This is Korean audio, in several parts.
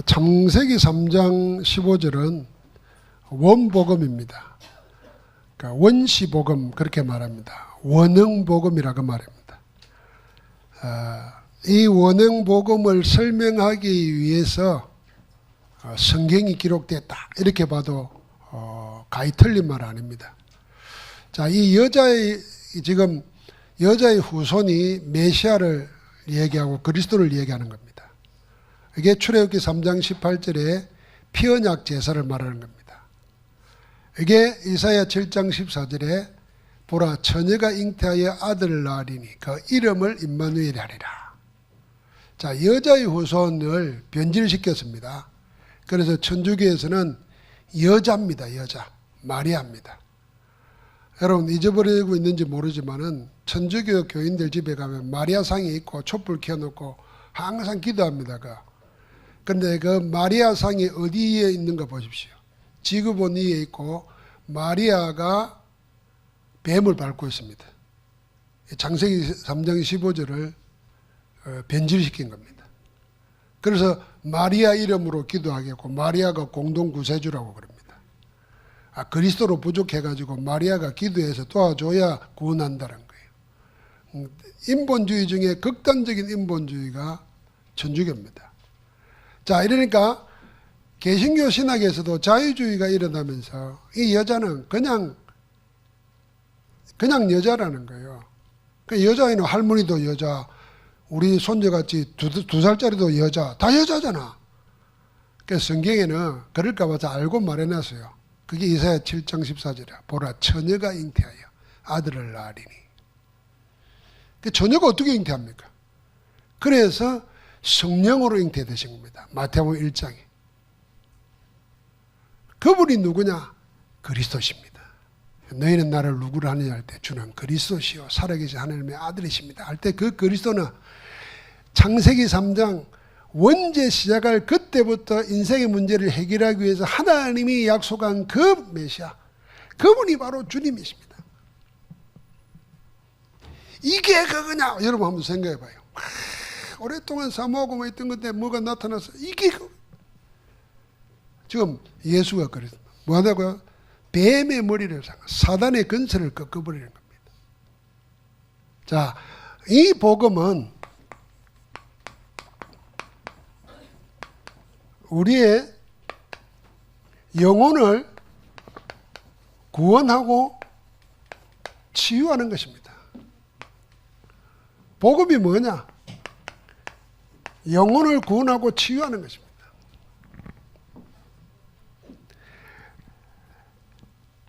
창세기 3장 15절은 원복음입니다. 그러니까 원시복음 그렇게 말합니다. 원흥복음이라고 말합니다. 이 원흥복음을 설명하기 위해서 성경이 기록됐다 이렇게 봐도 가히 틀린 말 아닙니다. 자, 이 지금 여자의 후손이 메시아를 얘기하고 그리스도를 얘기하는 겁니다. 이게 출애굽기 3장 18절에 피언약 제사를 말하는 겁니다. 이게 이사야 7장 14절에 보라 처녀가 잉태하여 아들을 낳으리니 그 이름을 임마누엘 하리라. 자, 여자의 후손을 변질시켰습니다. 그래서 천주교에서는 여자입니다. 여자 마리아입니다. 여러분 잊어버리고 있는지 모르지만은 천주교 교인들 집에 가면 마리아상이 있고 촛불 켜놓고 항상 기도합니다. 그런데 그 마리아상이 어디에 있는가 보십시오. 지구본 위에 있고 마리아가 뱀을 밟고 있습니다. 창세기 3장 15절을 변질시킨 겁니다. 그래서 마리아 이름으로 기도하겠고 마리아가 공동구세주라고 그럽니다. 그리스도로 부족해가지고 마리아가 기도해서 도와줘야 구원한다는 거예요. 인본주의 중에 극단적인 인본주의가 천주교입니다. 자, 이러니까 개신교 신학에서도 자유주의가 일어나면서 이 여자는 그냥 여자라는 거예요. 그 여자애는 할머니도 여자, 우리 손자같이 두 살짜리도 여자, 다 여자잖아. 그래서 성경에는 그럴까 봐 다 알고 말해놨어요. 그게 이사야 7장 14절이야. 보라 처녀가 잉태하여 아들을 낳으리니. 그 처녀가 어떻게 잉태합니까? 그래서 성령으로 잉태되신 겁니다. 마태복음 1장에. 그분이 누구냐? 그리스도십니다. 너희는 나를 누구를 하느냐 할 때 주는 그리스도시요 살아계신 하나님의 아들이십니다 할 때 그 그리스도는 창세기 3장 원죄 시작할 그때부터 인생의 문제를 해결하기 위해서 하나님이 약속한 그 메시아, 그분이 바로 주님이십니다. 이게 그거냐? 여러분 한번 생각해 봐요. 오랫동안 사모하고만 있던 건데 뭐가 나타나서 이게 지금 예수가 그랬어. 뭐 하다고요? 뱀의 머리를 사단의 근세를 꺾어버리는 겁니다. 자, 이 복음은 우리의 영혼을 구원하고 치유하는 것입니다. 복음이 뭐냐? 영혼을 구원하고 치유하는 것입니다.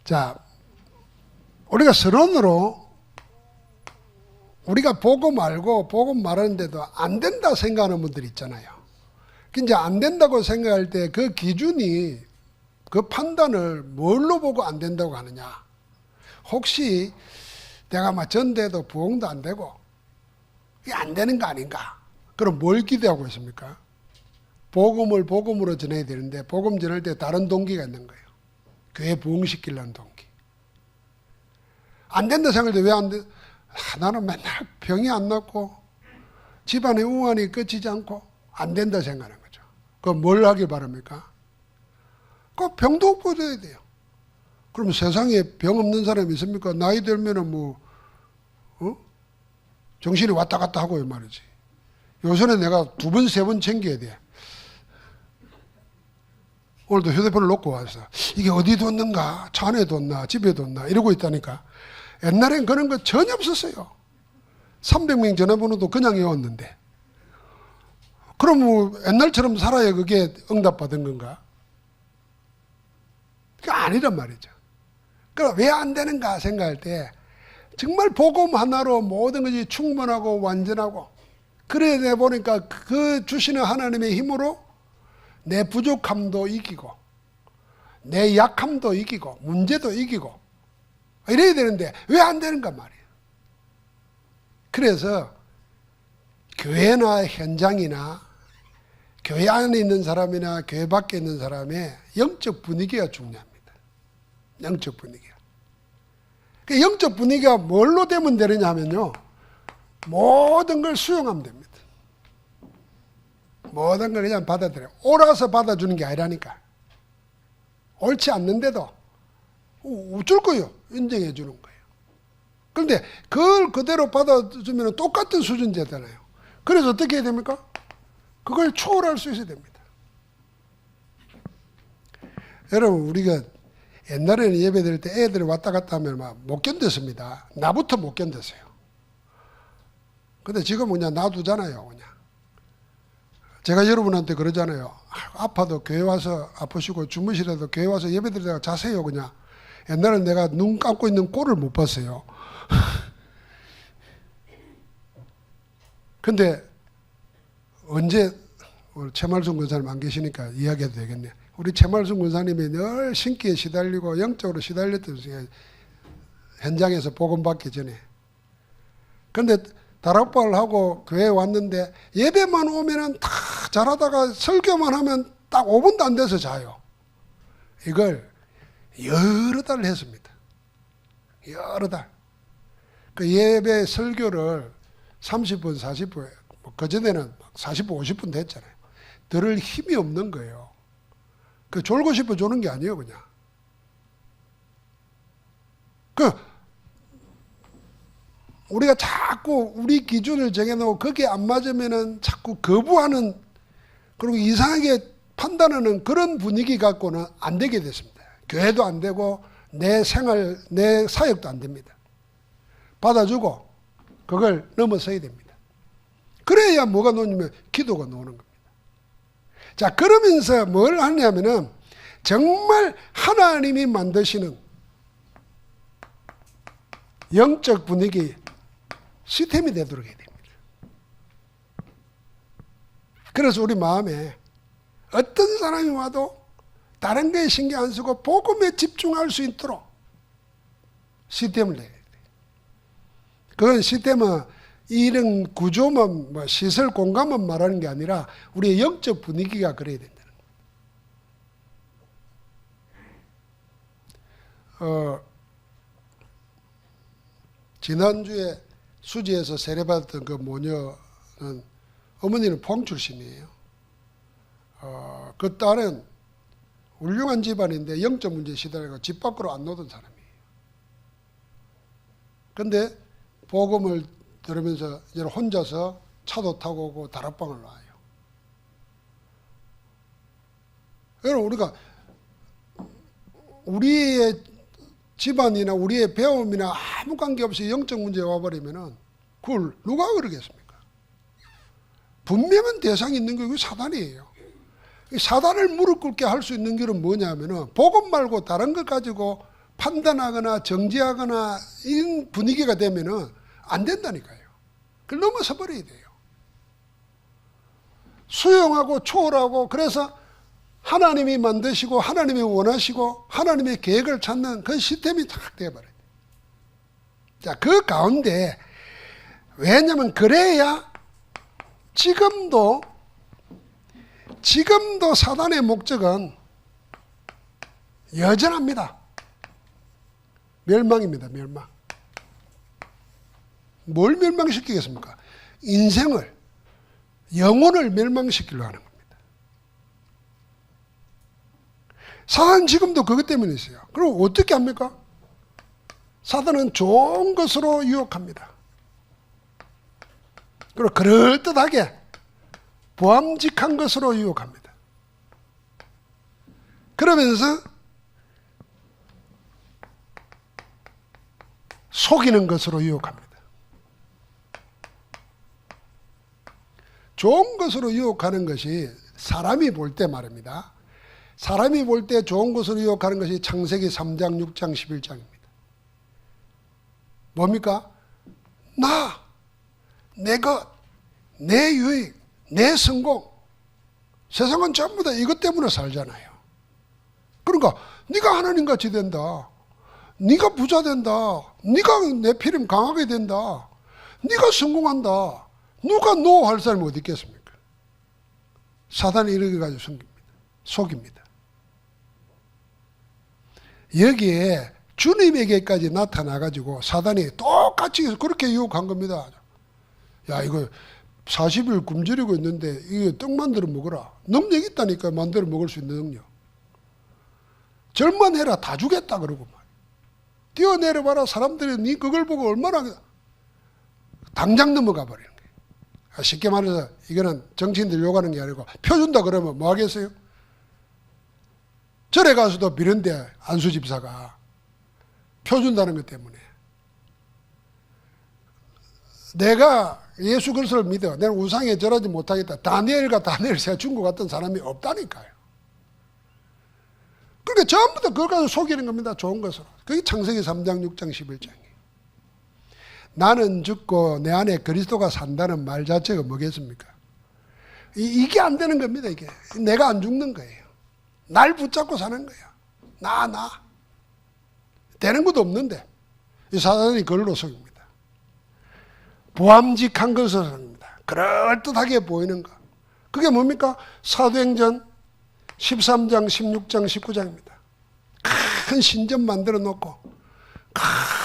자, 우리가 서론으로 우리가 복음 알고 복음 말하는데도 안 된다 생각하는 분들 있잖아요. 이제 안 된다고 생각할 때 그 기준이, 그 판단을 뭘로 보고 안 된다고 하느냐? 혹시 내가 막 전대도 부흥도 안 되고 이게 안 되는 거 아닌가? 그럼 뭘 기대하고 있습니까? 복음을 복음으로 전해야 되는데 복음 전할 때 다른 동기가 있는 거예요. 교회 부흥시키려는 동기. 안 된다 생각할 때 왜 안 돼? 나는 맨날 병이 안 낫고 집안의 우환이 끝이지 않고 안 된다 생각하는 거죠. 그럼 뭘 하길 바랍니까? 그 병도 고쳐야 돼요. 그럼 세상에 병 없는 사람이 있습니까? 나이 들면은 정신이 왔다 갔다 하고 말이지. 요새는 내가 2번, 3번 챙겨야 돼. 오늘도 휴대폰을 놓고 와서 이게 어디 뒀는가? 차 안에 뒀나? 집에 뒀나? 이러고 있다니까. 옛날엔 그런 거 전혀 없었어요. 300명 전화번호도 그냥 외웠는데. 그럼 뭐 옛날처럼 살아야 그게 응답받은 건가? 그게 아니란 말이죠. 그럼 왜 안 되는가 생각할 때 정말 복음 하나로 모든 것이 충분하고 완전하고 그래 보니까 그 주시는 하나님의 힘으로 내 부족함도 이기고 내 약함도 이기고 문제도 이기고 이래야 되는데 왜 안 되는가 말이에요. 그래서 교회나 현장이나 교회 안에 있는 사람이나 교회 밖에 있는 사람의 영적 분위기가 중요합니다. 영적 분위기가. 그 영적 분위기가 뭘로 되면 되느냐 하면요, 모든 걸 수용하면 됩니다. 모든 걸 그냥 받아들여. 옳아서 받아주는 게 아니라니까. 옳지 않는데도 어쩔 거요. 인정해 주는 거예요. 그런데 그걸 그대로 받아주면 똑같은 수준제잖아요. 그래서 어떻게 해야 됩니까? 그걸 초월할 수 있어야 됩니다. 여러분, 우리가 옛날에는 예배 드릴 때 애들이 왔다 갔다 하면 막 못 견뎠습니다. 나부터 못 견뎠어요. 근데 지금은 그냥 놔두잖아요. 그냥. 제가 여러분한테 그러잖아요. 아파도 교회 와서 아프시고 주무시라도 교회 와서 예배 드리다가 자세요. 그냥. 옛날엔 내가 눈 감고 있는 꼴을 못 봤어요. 근데 언제 우리 최말순 권사님 안 계시니까 이야기해도 되겠네. 우리 최말순 권사님이 늘 신기에 시달리고 영적으로 시달렸던 중에 현장에서 복음 받기 전에. 근데 다락방을 하고 교회에 왔는데 예배만 오면은 다 잘하다가 설교만 하면 딱 5분도 안 돼서 자요. 이걸 여러 달 했습니다. 여러 달. 그 예배 설교를 30분, 40분, 그전에는 40분, 50분 됐잖아요. 들을 힘이 없는 거예요. 그 졸고 싶어 조는 게 아니에요, 그냥. 우리가 자꾸 우리 기준을 정해놓고 거기에 안 맞으면은 자꾸 거부하는, 그리고 이상하게 판단하는 그런 분위기 갖고는 안 되게 됐습니다. 교회도 안 되고 내 생활, 내 사역도 안 됩니다. 받아주고 그걸 넘어서야 됩니다. 그래야 뭐가 노냐면 기도가 노는 겁니다. 자, 그러면서 뭘 하냐면은 정말 하나님이 만드시는 영적 분위기 시스템이 되도록 해야 됩니다. 그래서 우리 마음에 어떤 사람이 와도 다른 거에 신경 안 쓰고 복음에 집중할 수 있도록 시스템을 내야 돼요. 그건 시스템은 이런 구조만, 뭐 시설 공간만 말하는 게 아니라 우리의 영적 분위기가 그래야 된다는 거예요. 지난주에 수지에서 세례받았던 그 모녀는 어머니는 포항 출신이에요. 그 딸은 훌륭한 집안인데 영적 문제에 시달리고 집 밖으로 안 나오던 사람이에요. 근데 복음을 들으면서 이제 혼자서 차도 타고 오고 다락방을 놔요. 여러분, 우리가 우리의 집안이나 우리의 배움이나 아무 관계없이 영적 문제가 와버리면은 그걸 누가 그러겠습니까? 분명한 대상이 있는 게 사단이에요. 사단을 무릎 꿇게 할 수 있는 길은 뭐냐면은 복음 말고 다른 것 가지고 판단하거나 정지하거나 이런 분위기가 되면은 안 된다니까요. 그걸 넘어서 버려야 돼요. 수용하고 초월하고, 그래서 하나님이 만드시고 하나님이 원하시고 하나님의 계획을 찾는 그 시스템이 딱 되어버려요. 자, 그 가운데, 왜냐면 그래야 지금도 사단의 목적은 여전합니다. 멸망입니다. 멸망. 뭘 멸망시키겠습니까? 인생을, 영혼을 멸망시키려고 하는 겁니다. 사단은 지금도 그것 때문에 있어요. 그럼 어떻게 합니까? 사단은 좋은 것으로 유혹합니다. 그리고 그럴듯하게 보암직한 것으로 유혹합니다. 그러면서 속이는 것으로 유혹합니다. 좋은 것으로 유혹하는 것이 사람이 볼 때 말입니다. 사람이 볼 때 좋은 것으로 유혹하는 것이 창세기 3장, 6장, 11장입니다. 뭡니까? 내 것, 내 유익, 내 성공. 세상은 전부 다 이것 때문에 살잖아요. 그러니까 네가 하나님같이 된다. 네가 부자 된다. 네가 내 필임 강하게 된다. 네가 성공한다. 누가 노 할 사람이 어디 있겠습니까? 사단이 이렇게 가지고 속입니다. 여기에 주님에게까지 나타나가지고 사단이 똑같이 그렇게 유혹한 겁니다. 야, 이거 40일 굶주리고 있는데 이거 떡 만들어 먹어라. 능력이 있다니까 만들어 먹을 수 있는 능력. 절만 해라 다 주겠다 그러고 말이야. 뛰어내려봐라. 사람들이 네 그걸 보고 얼마나 당장 넘어가 버리는 거예요. 쉽게 말해서 이거는 정치인들 욕하는 게 아니고 표 준다 그러면 뭐 하겠어요? 절에 가서도 미련대 안수 집사가 표 준다는 것 때문에. 내가 예수 그리스도를 믿어. 내가 우상에 절하지 못하겠다. 다니엘과 다니엘 제가 준 것 같은 사람이 없다니까요. 그러니까 전부 다 그걸 가지고 속이는 겁니다. 좋은 것으로. 그게 창세기 3장, 6장, 11장이에요. 나는 죽고 내 안에 그리스도가 산다는 말 자체가 뭐겠습니까? 이게 안 되는 겁니다. 이게 내가 안 죽는 거예요. 날 붙잡고 사는 거야. 나 되는 것도 없는데 이 사단이 그걸로 속입니다. 보암직한 것을 합니다. 그럴듯하게 보이는 것. 그게 뭡니까? 사도행전 13장, 16장, 19장입니다. 큰 신전 만들어 놓고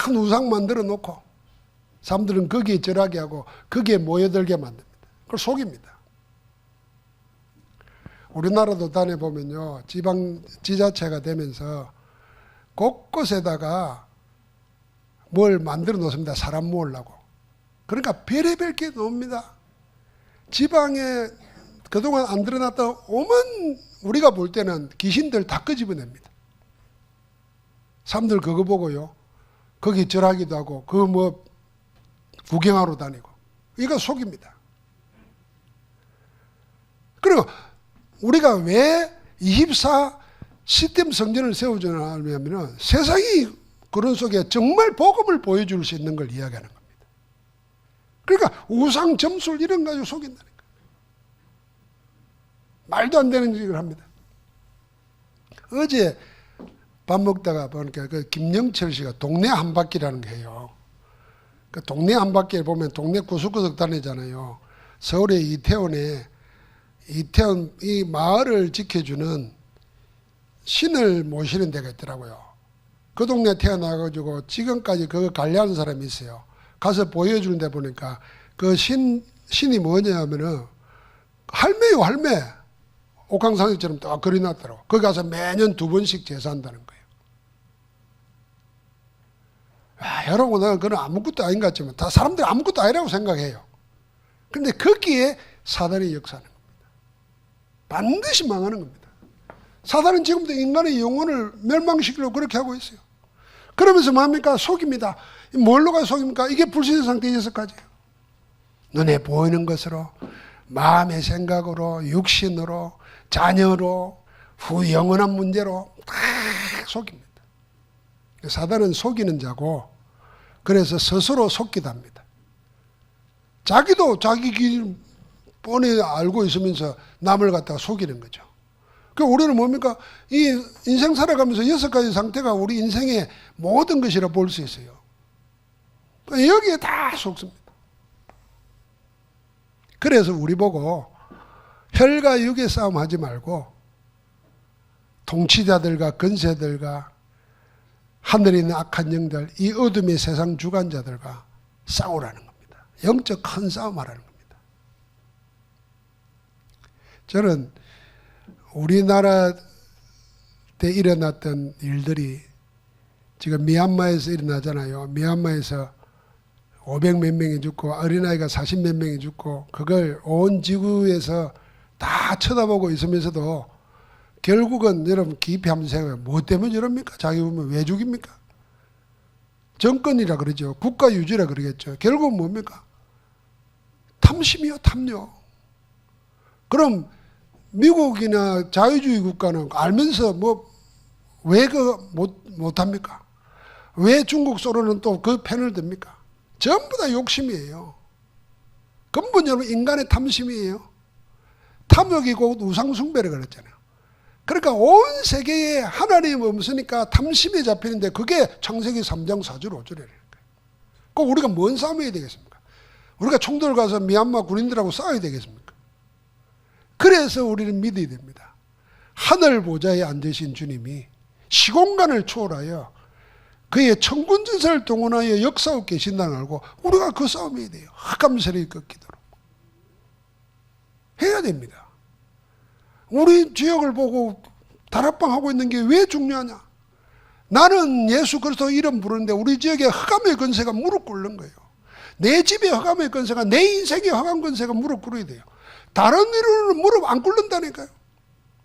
큰 우상 만들어 놓고 사람들은 거기에 절하게 하고 거기에 모여들게 만듭니다. 그걸 속입니다. 우리나라도 다녀보면요. 지방 지자체가 되면서 곳곳에다가 뭘 만들어 놓습니다. 사람 모으려고. 그러니까 별의별 게 나옵니다. 지방에 그동안 안 드러났던 오만 우리가 볼 때는 귀신들 다 끄집어냅니다. 사람들 그거 보고요. 거기 절하기도 하고 그거 뭐 구경하러 다니고. 이거 속입니다. 그리고 우리가 왜 24 시스템 성전을 세우냐면 세상이 그런 속에 정말 복음을 보여줄 수 있는 걸 이야기하는 겁니다. 그러니까 우상 점술 이런 거 가지고 속인다니까. 말도 안 되는 짓을 합니다. 어제 밥 먹다가 보니까 그 김영철 씨가 동네 한 바퀴라는 게 해요. 그 동네 한 바퀴에 보면 동네 구석구석 다니잖아요. 서울의 이태원 이 마을을 지켜주는 신을 모시는 데가 있더라고요. 그 동네 태어나가지고 지금까지 그거 관리하는 사람이 있어요. 가서 보여주는 데 보니까 그 신이 뭐냐 하면은 할매요, 할매. 옥황상제처럼 딱 그려놨더라고. 거기 가서 매년 2번씩 제사한다는 거예요. 여러분, 나는 그건 아무것도 아닌 것 같지만 다 사람들이 아무것도 아니라고 생각해요. 그런데 거기에 사단이 역사하는 겁니다. 반드시 망하는 겁니다. 사단은 지금도 인간의 영혼을 멸망시키려고 그렇게 하고 있어요. 그러면서 뭡니까? 속입니다. 뭘로 가 속입니까? 이게 불신의 상태 6가지예요. 눈에 보이는 것으로, 마음의 생각으로, 육신으로, 자녀로, 후 영원한 문제로 다 속입니다. 사단은 속이는 자고, 그래서 스스로 속기도 합니다. 자기도 자기 길 뻔히 알고 있으면서 남을 갖다가 속이는 거죠. 그러니까 우리는 뭡니까? 이 인생 살아가면서 6가지 상태가 우리 인생의 모든 것이라 볼 수 있어요. 여기에 다 속습니다. 그래서 우리 보고 혈과 육의 싸움 하지 말고 통치자들과 권세들과 하늘에 있는 악한 영들, 이 어둠의 세상 주관자들과 싸우라는 겁니다. 영적 큰 싸움 하라는 겁니다. 저는 우리나라 때 일어났던 일들이 지금 미얀마에서 일어나잖아요. 미얀마에서 500몇 명이 죽고 어린아이가 40몇 명이 죽고 그걸 온 지구에서 다 쳐다보고 있으면서도 결국은 여러분 깊이 한번 생각해요. 뭐 때문에 이럽니까? 자기 보면 왜 죽입니까? 정권이라 그러죠. 국가 유지라 그러겠죠. 결국은 뭡니까? 탐심이요, 탐욕. 그럼 미국이나 자유주의 국가는 알면서 왜 못합니까? 왜 중국 소로는 또 그 편을 듭니까? 전부 다 욕심이에요. 근본적으로 인간의 탐심이에요. 탐욕이 곧 우상숭배를 그랬잖아요. 그러니까 온 세계에 하나님 없으니까 탐심에 잡히는데 그게 창세기 3장 4절 5절이라는 거예요. 그럼 우리가 뭔 싸움해야 되겠습니까? 우리가 총들 가서 미얀마 군인들하고 싸워야 되겠습니까? 그래서 우리는 믿어야 됩니다. 하늘 보좌에 앉으신 주님이 시공간을 초월하여 그의 천군전사를 동원하여 역사하고 계신다는 걸 알고 우리가 그 싸움해야 돼요. 흑암세력이 꺾이도록. 됩니다. 우리 지역을 보고 다락방 하고 있는 게 왜 중요하냐? 나는 예수 그리스도 이름 부르는데 우리 지역에 흑암의 권세가 무릎 꿇는 거예요. 내 집에 흑암의 권세가, 내 인생에 흑암 권세가 무릎 꿇어야 돼요. 다른 이름으로 무릎 안 꿇는다니까요.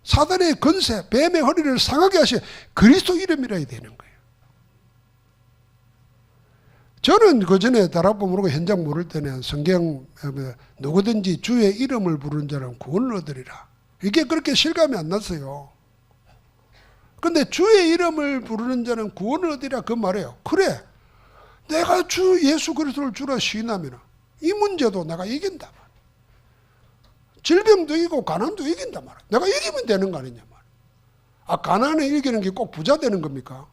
사단의 권세, 뱀의 허리를 상하게 하시 그리스도 이름이라 해야 되는 거예요. 저는 그 전에 다락방 모르고 현장 모를 때는 성경 누구든지 주의 이름을 부르는 자는 구원을 얻으리라. 이게 그렇게 실감이 안 났어요. 근데 주의 이름을 부르는 자는 구원을 얻으리라 그 말이에요. 그래, 내가 주 예수 그리스도를 주라 시인하면 이 문제도 내가 이긴다. 질병도 이기고 가난도 이긴다 말이야. 내가 이기면 되는 거 아니냐 말이야. 아, 가난에 이기는 게 꼭 부자 되는 겁니까?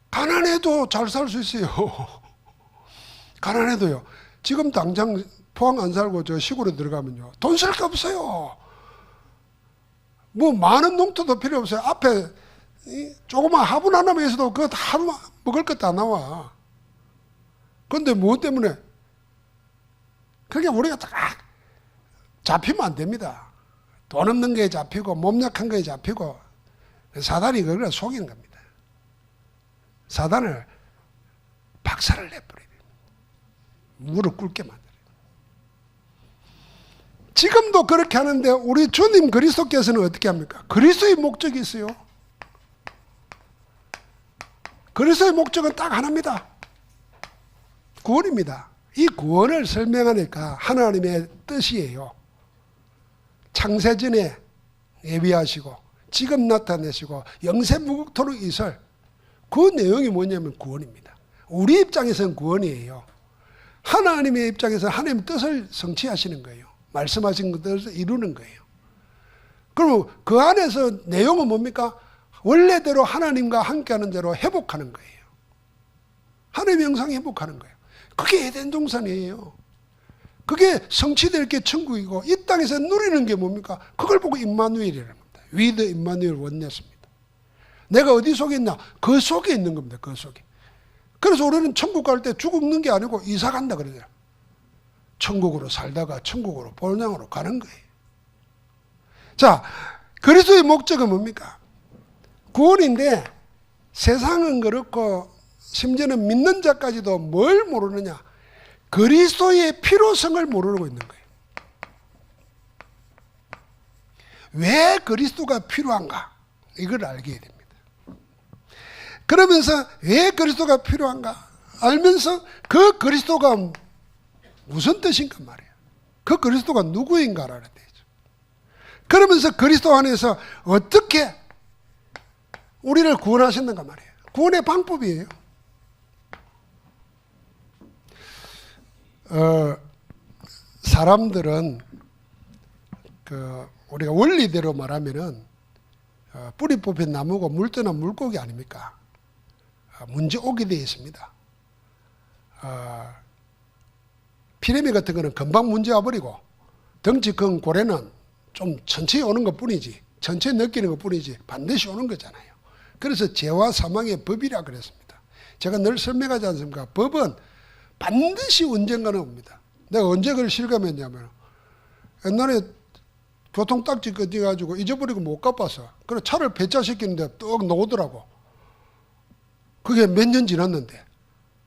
가난해도 잘 살 수 있어요. 가난해도요. 지금 당장 포항 안 살고 저 시골에 들어가면요, 돈 쓸 게 없어요. 뭐 많은 농토도 필요 없어요. 앞에 조그만 화분 하나만 있어도 그거 다 먹을 것 다 나와. 그런데 뭐 때문에? 그게 우리가 다 잡히면 안 됩니다. 돈 없는 게 잡히고 몸 약한 게 잡히고 사단이 그걸 속이는 겁니다. 사단을 박살을 내버려야 됩니다. 무릎 꿇게 만들어요. 지금도 그렇게 하는데 우리 주님 그리스도께서는 어떻게 합니까? 그리스도의 목적이 있어요. 그리스도의 목적은 딱 하나입니다. 구원입니다. 이 구원을 설명하니까 하나님의 뜻이에요. 창세전에 예비하시고 지금 나타내시고 영세무국토록 이설, 그 내용이 뭐냐면 구원입니다. 우리 입장에서는 구원이에요. 하나님의 입장에서는 하나님의 뜻을 성취하시는 거예요. 말씀하신 것들을 이루는 거예요. 그럼 그 안에서 내용은 뭡니까? 원래대로 하나님과 함께하는 대로 회복하는 거예요. 하나님의 형상 회복하는 거예요. 그게 에덴 동산이에요. 그게 성취될 게 천국이고 이 땅에서 누리는 게 뭡니까? 그걸 보고 임마누엘이라는 겁니다. 위드 임마누엘 원냈습니다. 내가 어디 속에 있나? 그 속에 있는 겁니다. 그 속에. 그래서 우리는 천국 갈 때 죽는 게 아니고 이사 간다 그러잖아요. 천국으로 살다가 천국으로 본향으로 가는 거예요. 자, 그리스도의 목적은 뭡니까? 구원인데 세상은 그렇고 심지어는 믿는 자까지도 뭘 모르느냐? 그리스도의 필요성을 모르고 있는 거예요. 왜 그리스도가 필요한가? 이걸 알게 됩니다. 그러면서 왜 그리스도가 필요한가? 알면서 그 그리스도가 무슨 뜻인가 말이에요. 그 그리스도가 누구인가를 알아야 되죠. 그러면서 그리스도 안에서 어떻게 우리를 구원하셨는가 말이에요. 구원의 방법이에요. 사람들은 우리가 원리대로 말하면은 뿌리 뽑힌 나무고 물 떠난 물고기 아닙니까? 문제 오게 되어 있습니다. 피레미 같은 거는 금방 문제 와버리고 덩치 큰 고래는 좀 천천히 오는 것 뿐이지, 천천히 느끼는 것 뿐이지 반드시 오는 거잖아요. 그래서 죄와 사망의 법이라 그랬습니다. 제가 늘 설명하지 않습니까? 법은 반드시 언젠가는 옵니다. 내가 언제 그걸 실감했냐면 옛날에 교통딱지 꺼져가지고 잊어버리고 못 갚았어. 그래서 차를 배차시키는데 뚝 나오더라고. 그게 몇 년 지났는데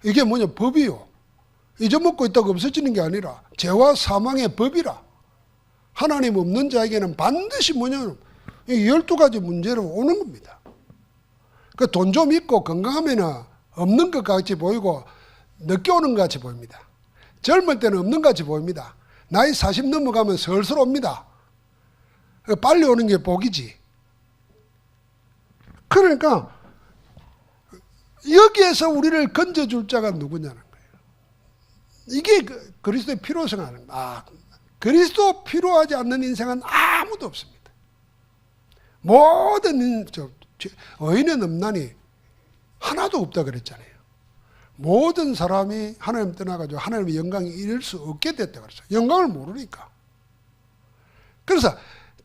이게 뭐냐? 법이요. 잊어먹고 있다고 없어지는 게 아니라 죄와 사망의 법이라. 하나님 없는 자에게는 반드시 뭐냐면 이 12가지 문제로 오는 겁니다. 그 돈 좀 있고 건강하면은 없는 것 같이 보이고 늦게 오는 것 같이 보입니다. 젊을 때는 없는 것 같이 보입니다. 나이 40 넘어가면 슬슬 옵니다. 빨리 오는 게 복이지. 그러니까 여기에서 우리를 건져줄 자가 누구냐는 거예요. 이게 그리스도의 필요성 하는 거예요. 그리스도 필요하지 않는 인생은 아무도 없습니다. 모든 의인은 없나니 하나도 없다 그랬잖아요. 모든 사람이 하나님 떠나가지고 하나님의 영광에 이를 수 없게 됐다 그랬어요. 영광을 모르니까. 그래서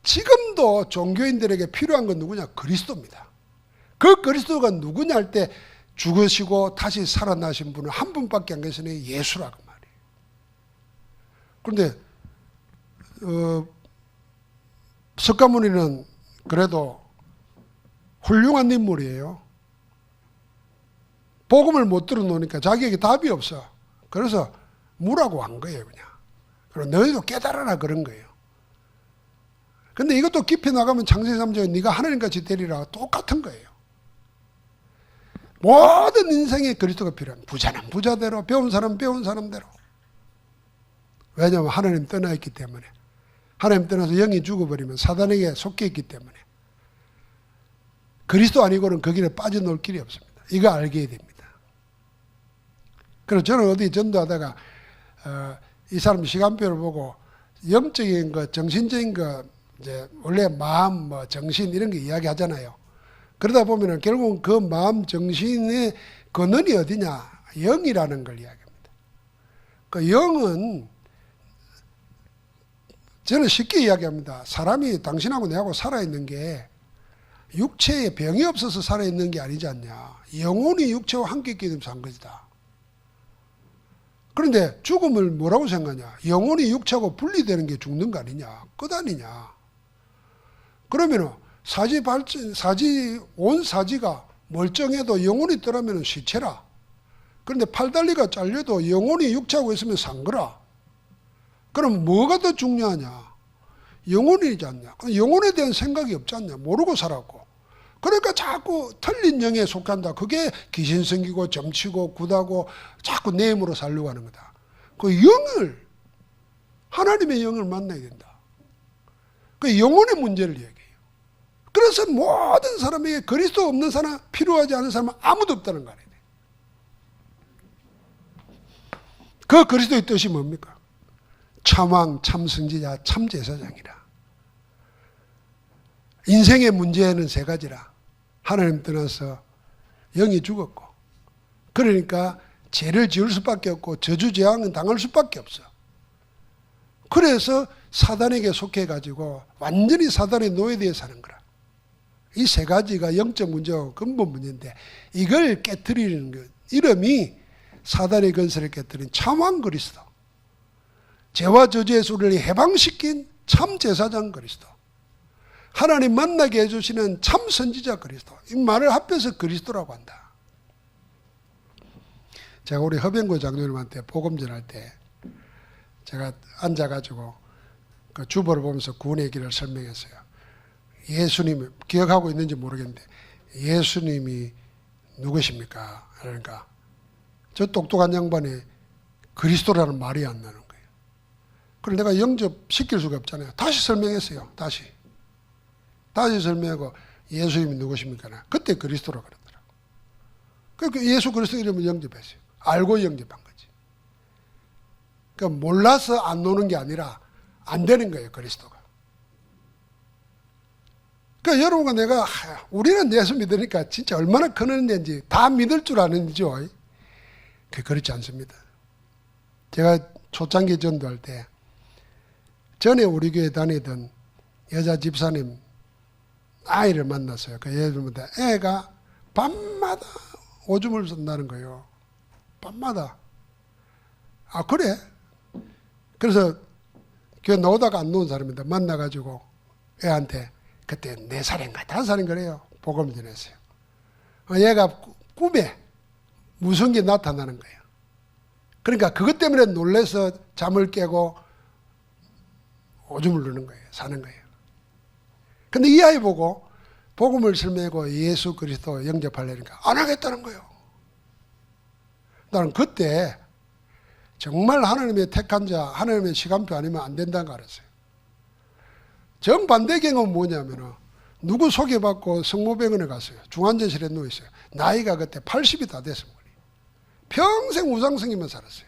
지금도 종교인들에게 필요한 건 누구냐? 그리스도입니다. 그 그리스도가 누구냐 할 때 죽으시고 다시 살아나신 분은 한 분밖에 안 계시니 예수라고 말이에요. 그런데 석가모니는 그래도 훌륭한 인물이에요. 복음을 못 들어놓으니까 자기에게 답이 없어. 그래서 무라고 한 거예요, 그냥. 그리고 너희도 깨달아라 그런 거예요. 근데 이것도 깊이 나가면 창세기 3장에 네가 하나님같이 되리라 똑같은 거예요. 모든 인생에 그리스도가 필요한, 부자는 부자대로, 배운 사람은 배운 사람대로. 왜냐하면 하나님 떠나 있기 때문에. 하나님 떠나서 영이 죽어버리면 사단에게 속해 있기 때문에. 그리스도 아니고는 그 길에 빠져나올 길이 없습니다. 이거 알게 됩니다. 그래서 저는 어디 전도하다가 이 사람 시간표를 보고 영적인 거, 정신적인 거, 이제 원래 마음, 뭐 정신 이런 거 이야기하잖아요. 그러다 보면은 결국은 그 마음, 정신의 근원이 어디냐? 영이라는 걸 이야기합니다. 그 영은 저는 쉽게 이야기합니다. 사람이 당신하고 내하고 살아있는 게 육체에 병이 없어서 살아있는 게 아니지 않냐. 영혼이 육체와 함께 있기 때문에 산 것이다. 그런데 죽음을 뭐라고 생각하냐? 영혼이 육체하고 분리되는 게 죽는 거 아니냐? 끝 아니냐? 그러면은 온 사지가 멀쩡해도 영혼이 떠나면 시체라. 그런데 팔다리가 잘려도 영혼이 육체하고 있으면 산 거라. 그럼 뭐가 더 중요하냐? 영혼이지 않냐? 영혼에 대한 생각이 없지 않냐? 모르고 살았고. 그러니까 자꾸 틀린 영에 속한다. 그게 귀신 생기고 점치고 굿하고 자꾸 내 힘으로 살려고 하는 거다. 그 영을, 하나님의 영을 만나야 된다. 그 영혼의 문제를 얘기해요. 그래서 모든 사람에게 그리스도 없는 사람, 필요하지 않은 사람은 아무도 없다는 거 아니에요. 그 그리스도의 뜻이 뭡니까? 참왕, 참승지자, 참제사장이라. 인생의 문제는 세 가지라. 하나님 떠나서 영이 죽었고, 그러니까 죄를 지을 수밖에 없고 저주재앙은 당할 수밖에 없어. 그래서 사단에게 속해가지고 완전히 사단의 노예되어 사는 거라. 이 세 가지가 영적 문제와 근본 문제인데, 이걸 깨트리는 것, 이름이 사단의 건설을 깨트린 참왕 그리스도, 죄와 저주의 소리를 해방시킨 참 제사장 그리스도, 하나님 만나게 해주시는 참 선지자 그리스도, 이 말을 합해서 그리스도라고 한다. 제가 우리 허병구 장로님한테 복음 전할 때 제가 앉아가지고 그 주보를 보면서 구원의 길을 설명했어요. 예수님, 기억하고 있는지 모르겠는데 예수님이 누구십니까? 그러니까 저 똑똑한 양반이 그리스도라는 말이 안 나는 거예요. 그걸 내가 영접시킬 수가 없잖아요. 다시 설명했어요. 다시 설명하고 예수님이 누구십니까? 그때 그리스도라고 그러더라고요. 그러니까 예수 그리스도 이름을 영접했어요. 알고 영접한 거지. 그러니까 몰라서 안 노는 게 아니라 안 되는 거예요, 그리스도가. 그러니까 여러분과 내가 우리는 예수 믿으니까 진짜 얼마나 큰 은혜인지 다 믿을 줄 아는지요. 그렇지 않습니다. 제가 초창기 전도할 때 전에 우리 교회 다니던 여자 집사님 아이를 만났어요. 그 여자분한테 애가 밤마다 오줌을 싼다는 거예요. 밤마다. 아 그래? 그래서 교회 나오다가 안 놓은 사람인데 만나가지고 애한테 그때 4살인가 5살인 거래요. 복음을 전했어요. 얘가 꿈에 무서운 게 나타나는 거예요. 그러니까 그것 때문에 놀라서 잠을 깨고 오줌을 누는 거예요. 사는 거예요. 근데 이 아이 보고 복음을 설명하고 예수 그리스도 영접하려니까 안 하겠다는 거예요. 나는 그때 정말 하나님의 택한 자, 하나님의 시간표 아니면 안 된다는 거 알았어요. 정반대 경험은 뭐냐면 누구 소개받고 성모병원에 갔어요. 중환자실에 누워있어요. 나이가 그때 80이 다 됐어요. 평생 우상승이만 살았어요.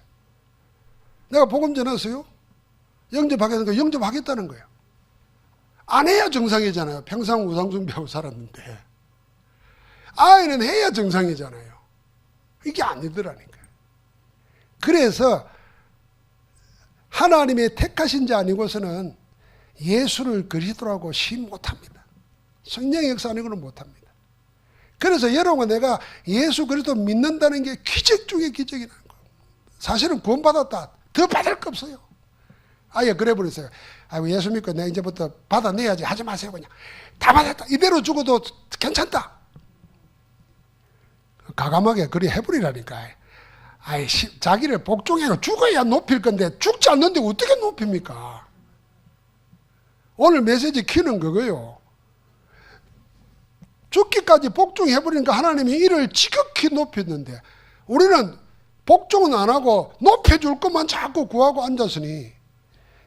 내가 복음 전했어요. 영접하겠다는 거 영접하겠다는 거예요. 안 해야 정상이잖아요. 평생 우상숭배하고 살았는데. 아이는 해야 정상이잖아요. 이게 아니더라니까요. 그래서 하나님의 택하신 자 아니고서는 예수를 그리스도라고 시인 못합니다. 성령의 역사 아니고는 못합니다. 그래서 여러분과 내가 예수 그리스도 믿는다는 게 기적 중에 기적이라는 거예요. 사실은 구원받았다. 더 받을 거 없어요. 아예 그래 버렸어요. 아이고 예수 믿고 내가 이제부터 받아내야지 하지 마세요. 그냥 다 받았다. 이대로 죽어도 괜찮다. 가감하게 그리 해버리라니까. 아이 자기를 복종해서 죽어야 높일 건데 죽지 않는데 어떻게 높입니까? 오늘 메시지 키는 그거요. 죽기까지 복종해버리니까 하나님이 이를 지극히 높였는데 우리는 복종은 안 하고 높여줄 것만 자꾸 구하고 앉았으니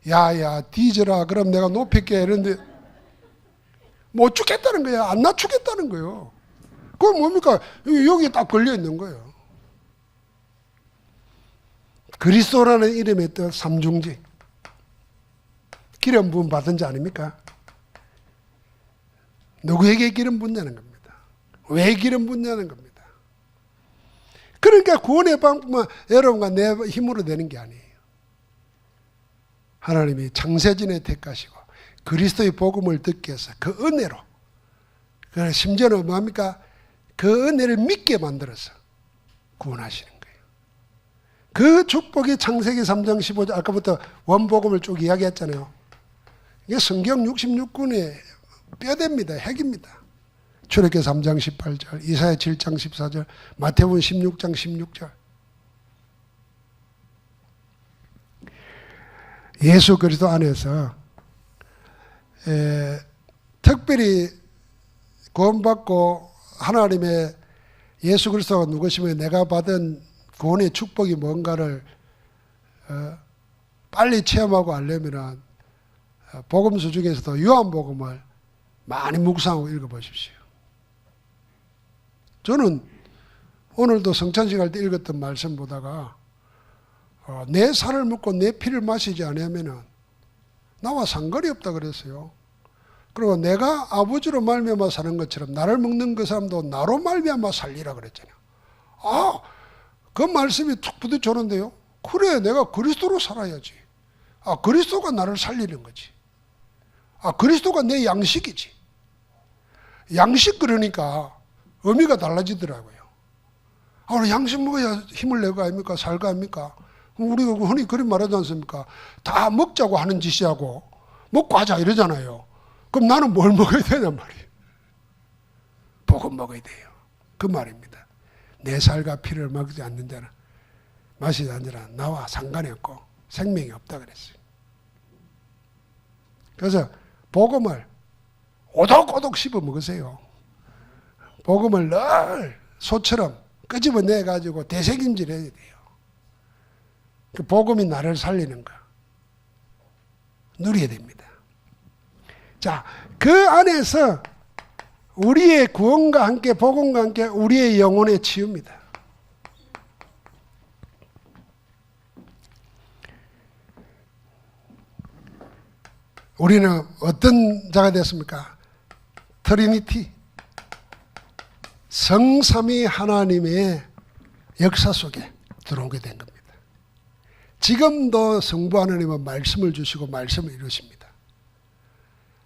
야야 뒤져라 그럼 내가 높일게 이런데 못 죽겠다는 거야. 안 낮추겠다는 거예요. 그건 뭡니까? 여기 딱 걸려있는 거예요. 그리스도라는 이름의 뜻 삼중지. 기름 부음 받은 자 아닙니까? 누구에게 기름 붓냐는 겁니다. 왜 기름 붓냐는 겁니다. 그러니까 구원의 방법은 여러분과 내 힘으로 되는 게 아니에요. 하나님이 창세전에 택하시고 그리스도의 복음을 듣게 해서 그 은혜로 심지어는 뭡니까? 그 은혜를 믿게 만들어서 구원하시는 거예요. 그 축복이 창세기 3장 15절 아까부터 원복음을 쭉 이야기했잖아요. 이게 성경 66권의 뼈대입니다. 핵입니다. 출애굽기 3장 18절, 이사야 7장 14절, 마태복음 16장 16절. 예수 그리스도 안에서 특별히 구원받고 하나님의 예수 그리스도가 누구시며 내가 받은 구원의 축복이 뭔가를 빨리 체험하고 알려면 복음서 중에서도 요한복음을 많이 묵상하고 읽어보십시오. 저는 오늘도 성찬식 할 때 읽었던 말씀 보다가 내 살을 먹고 내 피를 마시지 않으면 나와 상관이 없다 그랬어요. 그리고 내가 아버지로 말미암아 사는 것처럼 나를 먹는 그 사람도 나로 말미암아 살리라 그랬잖아요. 아, 그 말씀이 툭 부딪혀오는데요. 그래, 내가 그리스도로 살아야지. 아, 그리스도가 나를 살리는 거지. 아, 그리스도가 내 양식이지. 양식 그러니까 의미가 달라지더라고요. 아, 우리 양식 먹어야 힘을 내고 아닙니까? 살고 아닙니까? 우리가 흔히 그런 말하지 않습니까? 다 먹자고 하는 짓이하고 먹고 하자 이러잖아요. 그럼 나는 뭘 먹어야 되냔 말이에요. 복음 먹어야 돼요. 그 말입니다. 내 살과 피를 먹지 않는 자는 마시지 않는 자는 나와 상관이 없고 생명이 없다 그랬어요. 그래서 복음을 오독오독 씹어 먹으세요. 복음을 늘 소처럼 끄집어내가지고 대책임질 해야 돼요. 그 복음이 나를 살리는 거 누려야 됩니다. 자, 그 안에서 우리의 구원과 함께 복음과 함께 우리의 영혼의 치유입니다. 우리는 어떤 자가 됐습니까? 트리니티, 성삼위 하나님의 역사 속에 들어오게 된 겁니다. 지금도 성부 하나님은 말씀을 주시고 말씀을 이루십니다.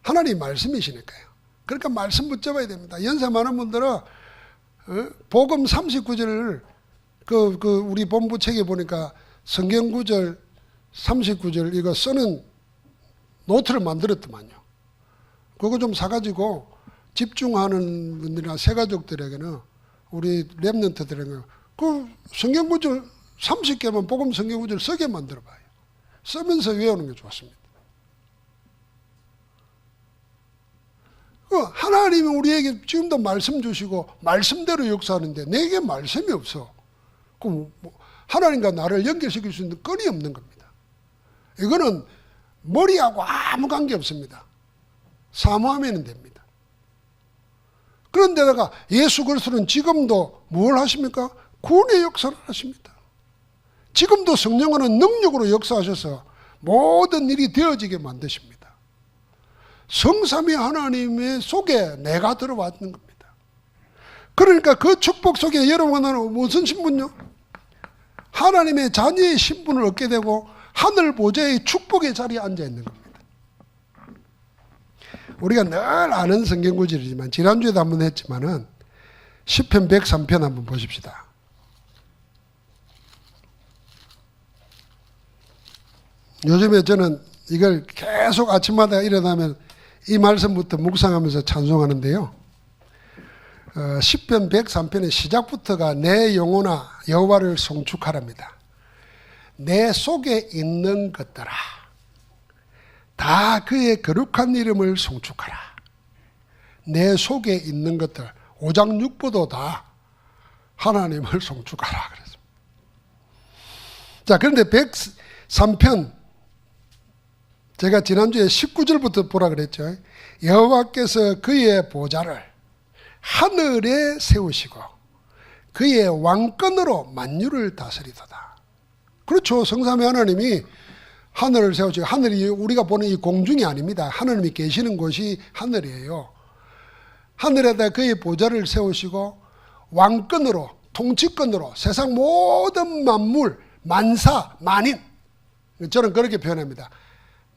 하나님 말씀이시니까요. 그러니까 말씀 붙잡아야 됩니다. 연세 많은 분들은 복음 39절을 우리 본부 책에 보니까 성경 구절 39절 이거 쓰는 노트를 만들었더만요. 그거 좀 사가지고 집중하는 분들이나 새가족들에게는 우리 랩런트들에게는 그 성경 구절 30개만 복음 성경 구절 쓰게 만들어봐요. 쓰면서 외우는 게 좋습니다. 하나님이 우리에게 지금도 말씀 주시고 말씀대로 역사하는데 내게 말씀이 없어. 그럼 하나님과 나를 연결시킬 수 있는 건이 없는 겁니다. 이거는 머리하고 아무 관계 없습니다. 사모하면 됩니다. 그런데다가 예수 그리스도는 지금도 뭘 하십니까? 구원의 역사를 하십니다. 지금도 성령은 능력으로 역사하셔서 모든 일이 되어지게 만드십니다. 성삼위 하나님의 속에 내가 들어왔는 겁니다. 그러니까 그 축복 속에 여러분은 무슨 신분요? 하나님의 자녀의 신분을 얻게 되고 하늘 보좌의 축복의 자리에 앉아 있는 겁니다. 우리가 늘 아는 성경 구절이지만 지난주에도 한번 했지만은 시편 103편 한번 보십시다. 요즘에 저는 이걸 계속 아침마다 일어나면 이 말씀부터 묵상하면서 찬송하는데요. 시편 103편의 시작부터가 내 영혼아 여호와를 송축하랍니다. 내 속에 있는 것들아 다 그의 거룩한 이름을 송축하라. 내 속에 있는 것들 오장육부도 다 하나님을 송축하라 그랬습니다. 자, 그런데 103편 제가 지난주에 19절부터 보라 그랬죠. 여호와께서 그의 보좌를 하늘에 세우시고 그의 왕권으로 만유를 다스리도다. 그렇죠. 성삼위 하나님이 하늘을 세우시고, 하늘이 우리가 보는 이 공중이 아닙니다. 하나님이 계시는 곳이 하늘이에요. 하늘에다 그의 보좌를 세우시고 왕권으로, 통치권으로 세상 모든 만물, 만사, 만인, 저는 그렇게 표현합니다.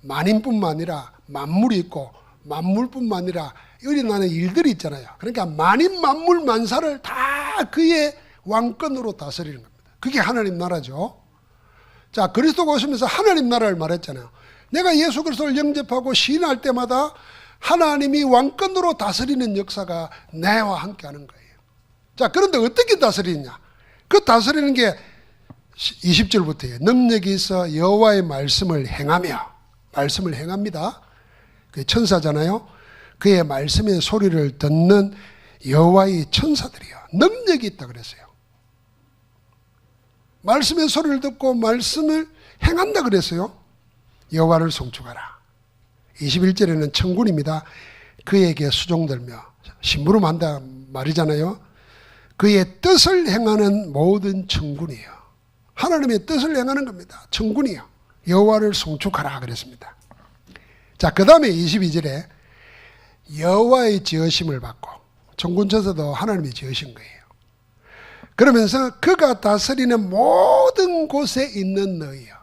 만인뿐만 아니라 만물이 있고 만물뿐만 아니라 일어나는 일들이 있잖아요. 그러니까 만인, 만물, 만사를 다 그의 왕권으로 다스리는 겁니다. 그게 하나님 나라죠. 자, 그리스도가 오시면서 하나님 나라를 말했잖아요. 내가 예수 그리스도를 영접하고 시인할 때마다 하나님이 왕권으로 다스리는 역사가 나와 함께 하는 거예요. 자, 그런데 어떻게 다스리느냐? 그 다스리는 게 20절부터예요. 능력이 있어 여호와의 말씀을 행하며, 말씀을 행합니다. 그게 천사잖아요. 그의 말씀의 소리를 듣는 여호와의 천사들이요. 능력이 있다 그랬어요. 말씀의 소리를 듣고 말씀을 행한다 그랬어요. 여호와를 송축하라. 21절에는 천군입니다. 그에게 수종들며 심부름한다 말이잖아요. 그의 뜻을 행하는 모든 천군이에요. 하나님의 뜻을 행하는 겁니다. 천군이요. 여호와를 송축하라 그랬습니다. 자, 그 다음에 22절에 여호와의 지으심을 받고, 천군천사도 하나님이 지으신 거예요. 그러면서 그가 다스리는 모든 곳에 있는 너희요.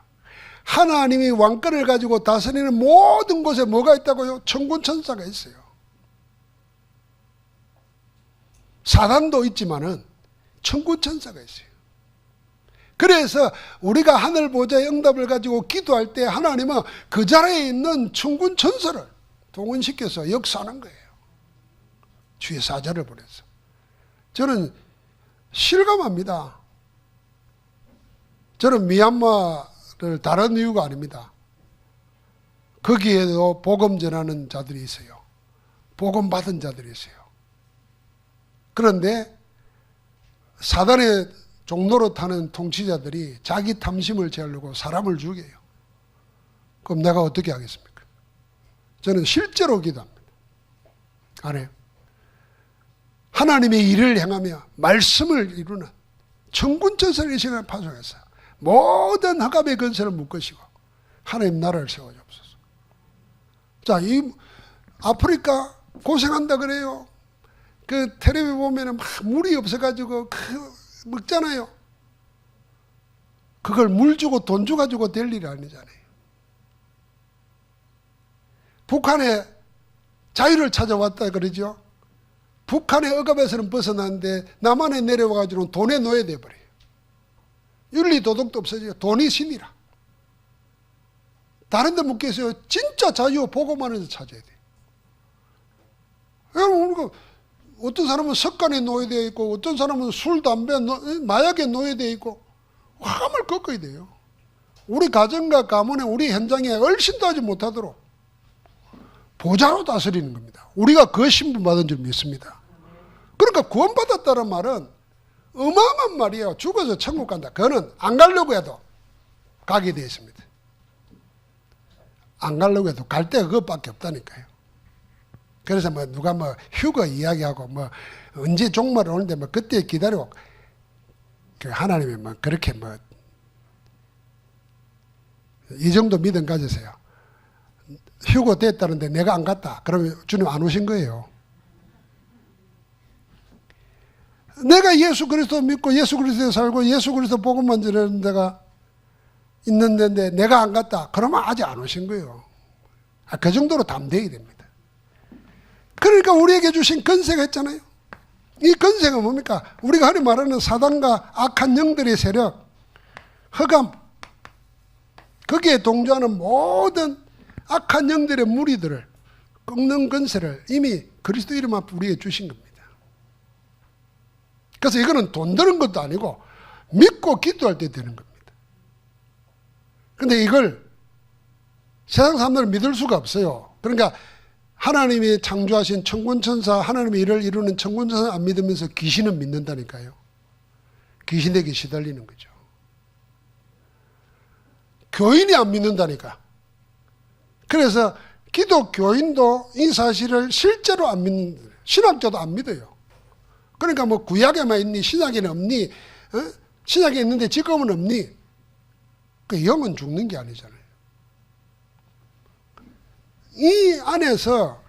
하나님이 왕권을 가지고 다스리는 모든 곳에 뭐가 있다고요? 천군천사가 있어요. 사단도 있지만은 천군천사가 있어요. 그래서 우리가 하늘 보좌의 응답을 가지고 기도할 때 하나님은 그 자리에 있는 천군천사를 동원시켜서 역사하는 거예요. 주의 사자를 보내서. 저는 실감합니다. 저는 미얀마를 다른 이유가 아닙니다. 거기에도 복음 전하는 자들이 있어요. 복음 받은 자들이 있어요. 그런데 사단의 종로로 타는 통치자들이 자기 탐심을 채우려고 사람을 죽여요. 그럼 내가 어떻게 하겠습니까? 저는 실제로 기도합니다. 안 해요. 하나님의 일을 행하며 말씀을 이루는 천군천사를 이 시간에 파송해서 모든 흑암의 근세를 묶으시고 하나님 나라를 세워주옵소서. 자, 이 아프리카 고생한다 그래요. 그 텔레비 보면은 막 물이 없어가지고 먹잖아요. 그걸 물 주고 돈 주가지고 될 일이 아니잖아요. 북한에 자유를 찾아왔다 그러죠. 북한의 억압에서는 벗어났는데 남한에 내려와가지고 돈의 노예 돼버려요. 윤리 도덕도 없어지고 돈이 신이라. 다른 데 묻겠어요. 진짜 자유 보고만 해서 찾아야 돼요. 여러분, 어떤 사람은 석간에 노예되어 있고 어떤 사람은 술, 담배, 마약에 노예되어 있고 화감을 꺾어야 돼요. 우리 가정과 가문에 우리 현장에 얼씬도 하지 못하도록 보좌로 다스리는 겁니다. 우리가 그 신분 받은 줄 믿습니다. 그러니까 구원받았다는 말은 어마어마한 말이에요. 죽어서 천국 간다. 그거는 안 가려고 해도 가게 되어 있습니다. 안 가려고 해도 갈 데가 그것밖에 없다니까요. 그래서 뭐 누가 뭐 휴거 이야기하고 뭐 언제 종말이 오는데 뭐 그때 기다리고 그 하나님이 뭐 그렇게 뭐 이 정도 믿음 가지세요. 휴거 됐다는데 내가 안 갔다. 그러면 주님 안 오신 거예요. 내가 예수 그리스도 믿고 예수 그리스도에 살고 예수 그리스도 복음만 전하는 데가 있는데 내가 안 갔다. 그러면 아직 안 오신 거예요. 그 정도로 담대해야 됩니다. 그러니까 우리에게 주신 건세가 있잖아요. 이 건세가 뭡니까? 우리가 흔히 말하는 사단과 악한 영들의 세력, 흑암, 거기에 동조하는 모든 악한 영들의 무리들을 꺾는 권세를 이미 그리스도 이름 앞에 우리에게 주신 겁니다. 그래서 이거는 돈 드는 것도 아니고 믿고 기도할 때 되는 겁니다. 근데 이걸 세상 사람들은 믿을 수가 없어요. 그러니까 하나님이 창조하신 천군천사, 하나님의 일을 이루는 천군천사 안 믿으면서 귀신은 믿는다니까요. 귀신에게 시달리는 거죠. 교인이 안 믿는다니까. 그래서 기독교인도 이 사실을 실제로 안 믿는, 신학자도 안 믿어요. 그러니까 뭐 구약에만 있니, 신약에는 없니, 신약에 있는데 지금은 없니? 그 영은 죽는 게 아니잖아요. 이 안에서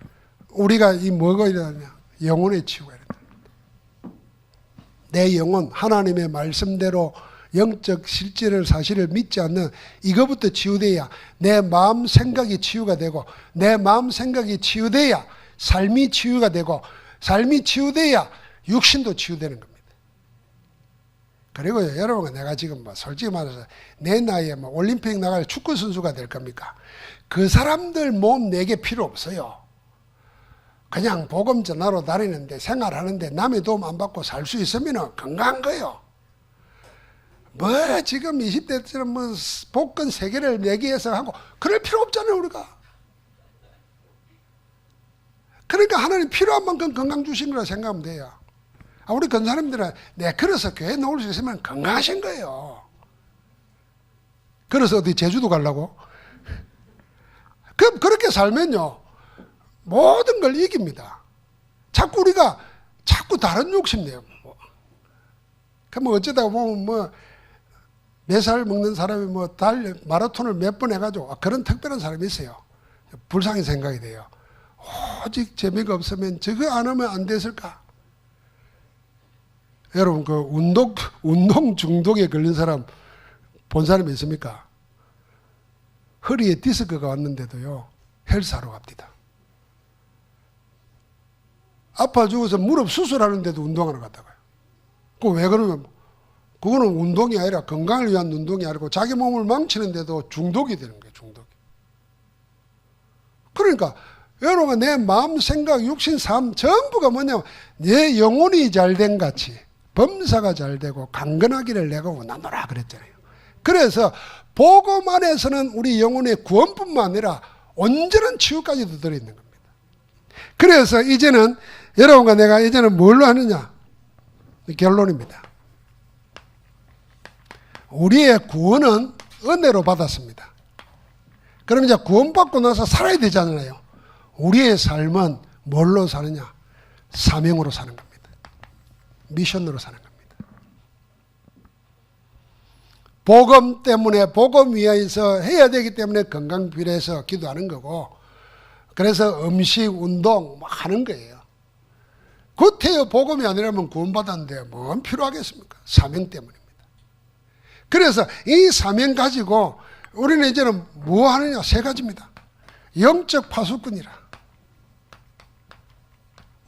우리가 이 뭐가 일어나냐? 영혼의 치유가 일어납니다. 내 영혼, 하나님의 말씀대로 영적 실질을 사실을 믿지 않는 이거부터 치유돼야 내 마음 생각이 치유가 되고, 내 마음 생각이 치유돼야 삶이 치유가 되고, 삶이 치유돼야 육신도 치유되는 겁니다. 그리고 여러분, 내가 지금 뭐 솔직히 말해서 내 나이에 뭐 올림픽 나갈 축구 선수가 될 겁니까? 그 사람들 몸 내게 필요 없어요. 그냥 복음 전하러 다니는데, 생활하는데 남의 도움 안 받고 살 수 있으면 건강한 거예요. 뭐 지금 20대처럼 뭐 복권 3개를 내기해서 하고 그럴 필요 없잖아요, 우리가. 그러니까 하나님 필요한 만큼 건강 주신 거라 생각하면 돼요. 우리 건 사람들은 그래서 교회 나올 수 있으면 건강하신 거예요. 그래서 어디 제주도 가려고? 그렇게 살면요, 모든 걸 이깁니다. 자꾸 우리가 다른 욕심내요. 그럼 어쩌다가 보면 몇 살 먹는 사람이 마라톤을 몇 번 해가지고 그런 특별한 사람이 있어요. 불쌍히 생각이 돼요. 오직 재미가 없으면 저거 안 하면 안 됐을까? 여러분, 그 운동 중독에 걸린 사람 본 사람이 있습니까? 허리에 디스크가 왔는데도요, 헬스하러 갑니다. 아파 죽어서 무릎 수술하는데도 운동하러 갔다가요. 그거 왜 그러면, 그거는 운동이 아니라 건강을 위한 운동이 아니고 자기 몸을 망치는데도 중독이 되는 거예요, 중독이. 그러니까 여러분, 내 마음, 생각, 육신, 삶 전부가 뭐냐면 내 영혼이 잘된 같이 범사가 잘 되고 강건하기를 내가 원하노라 그랬잖아요. 그래서 복음 안에서는 우리 영혼의 구원뿐만 아니라 온전한 치유까지도 들어있는 겁니다. 그래서 이제는 여러분과 내가 이제는 뭘로 하느냐? 결론입니다. 우리의 구원은 은혜로 받았습니다. 그럼 이제 구원받고 나서 살아야 되잖아요. 우리의 삶은 뭘로 사느냐? 사명으로 사는 겁니다. 미션으로 사는 겁니다. 복음 때문에, 복음 위해서 해야 되기 때문에 건강 필요해서 기도하는 거고, 그래서 음식, 운동 하는 거예요. 겉에요 복음이 아니라면 구원받았는데 뭔 필요하겠습니까? 사명 때문입니다. 그래서 이 사명 가지고 우리는 이제는 뭐 하느냐? 3가지입니다. 영적 파수꾼이라.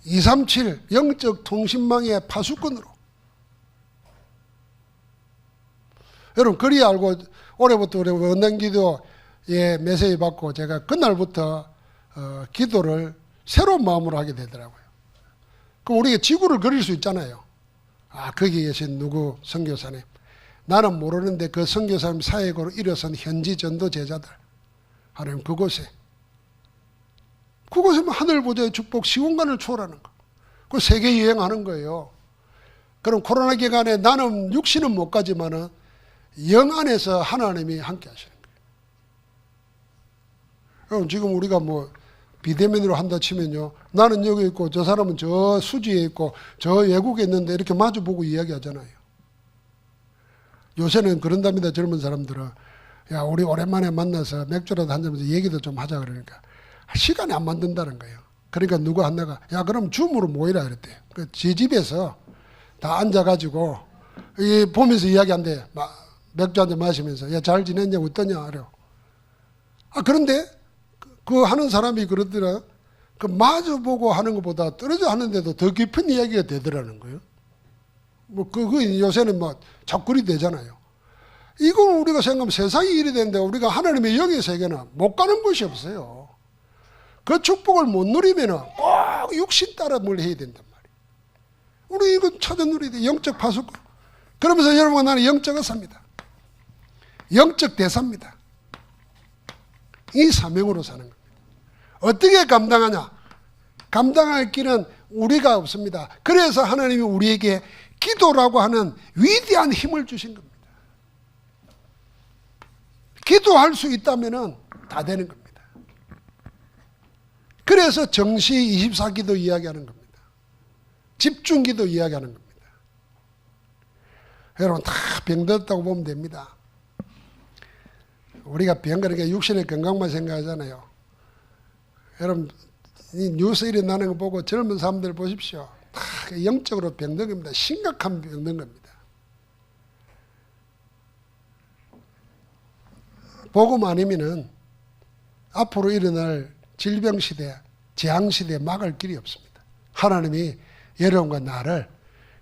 237 영적 통신망의 파수꾼으로. 여러분, 그리 알고 올해부터 우리 원단기도에 메시지 받고 제가 그날부터 기도를 새로운 마음으로 하게 되더라고요. 그럼 우리가 지구를 그릴 수 있잖아요. 거기 계신 누구 선교사님, 나는 모르는데 그 선교사님 사역으로 일어선 현지 전도 제자들, 하나님 그곳에 하늘 보좌의 축복 시공간을 초월하는 거. 그 세계 여행하는 거예요. 그럼 코로나 기간에 나는 육신은 못 가지만은 영 안에서 하나님이 함께 하시는 거예요. 지금 우리가 뭐 비대면으로 한다 치면요, 나는 여기 있고 저 사람은 저 수지에 있고 저 외국에 있는데 이렇게 마주보고 이야기하잖아요. 요새는 그런답니다. 젊은 사람들은. 야, 우리 오랜만에 만나서 맥주라도 한잔하면서 얘기도 좀 하자 그러니까 시간이 안 만든다는 거예요. 그러니까 누구 하나가 야, 그럼 줌으로 모이라 그랬대요. 지 집에서 다 앉아가지고 보면서 이야기한대. 맥주 한잔 마시면서 야, 잘 지냈냐 어떠냐 그래요. 그런데 그 하는 사람이 그러더라. 그 마주보고 하는 것보다 떨어져 하는데도 더 깊은 이야기가 되더라는 거예요. 그거 요새는 뭐 잡거리 되잖아요. 이건 우리가 생각하면 세상이 일이 되는데 우리가 하나님의 영의 세계는 못 가는 곳이 없어요. 그 축복을 못 누리면 꼭 육신 따라 뭘 해야 된단 말이에요. 우리 이건 찾아 누려야 돼. 영적 파수꾼. 그러면서 여러분, 나는 영적 의사입니다. 영적 대사입니다. 이 사명으로 사는 겁니다. 어떻게 감당하냐? 감당할 길은 우리가 없습니다. 그래서 하나님이 우리에게 기도라고 하는 위대한 힘을 주신 겁니다. 기도할 수 있다면 다 되는 겁니다. 그래서 정시 24기도 이야기하는 겁니다. 집중기도 이야기하는 겁니다. 여러분, 다 병들었다고 보면 됩니다. 우리가 병, 그러니까 육신의 건강만 생각하잖아요. 여러분, 이 뉴스 일어나는 거 보고 젊은 사람들 보십시오. 다 영적으로 병든 겁니다. 심각한 병든 겁니다. 복음 아니면은 앞으로 일어날 질병시대, 재앙시대에 막을 길이 없습니다. 하나님이 여러분과 나를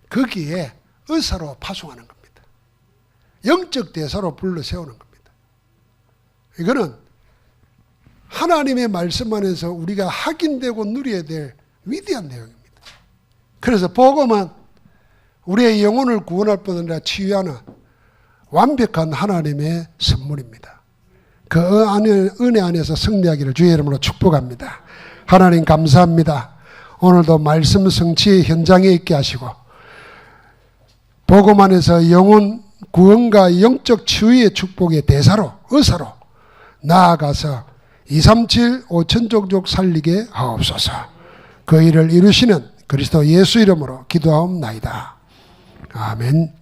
거기에 의사로 파송하는 겁니다. 영적 대사로 불러 세우는 겁니다. 이거는 하나님의 말씀 안에서 우리가 확인되고 누려야 될 위대한 내용입니다. 그래서 복음은 우리의 영혼을 구원할 뿐 아니라 치유하는 완벽한 하나님의 선물입니다. 그 은혜 안에서 승리하기를 주의 이름으로 축복합니다. 하나님 감사합니다. 오늘도 말씀 성취의 현장에 있게 하시고 복음 안에서 영혼 구원과 영적 치유의 축복의 대사로, 의사로 나아가서 237 5천족족 살리게 하옵소서. 그 일을 이루시는 그리스도 예수 이름으로 기도하옵나이다. 아멘.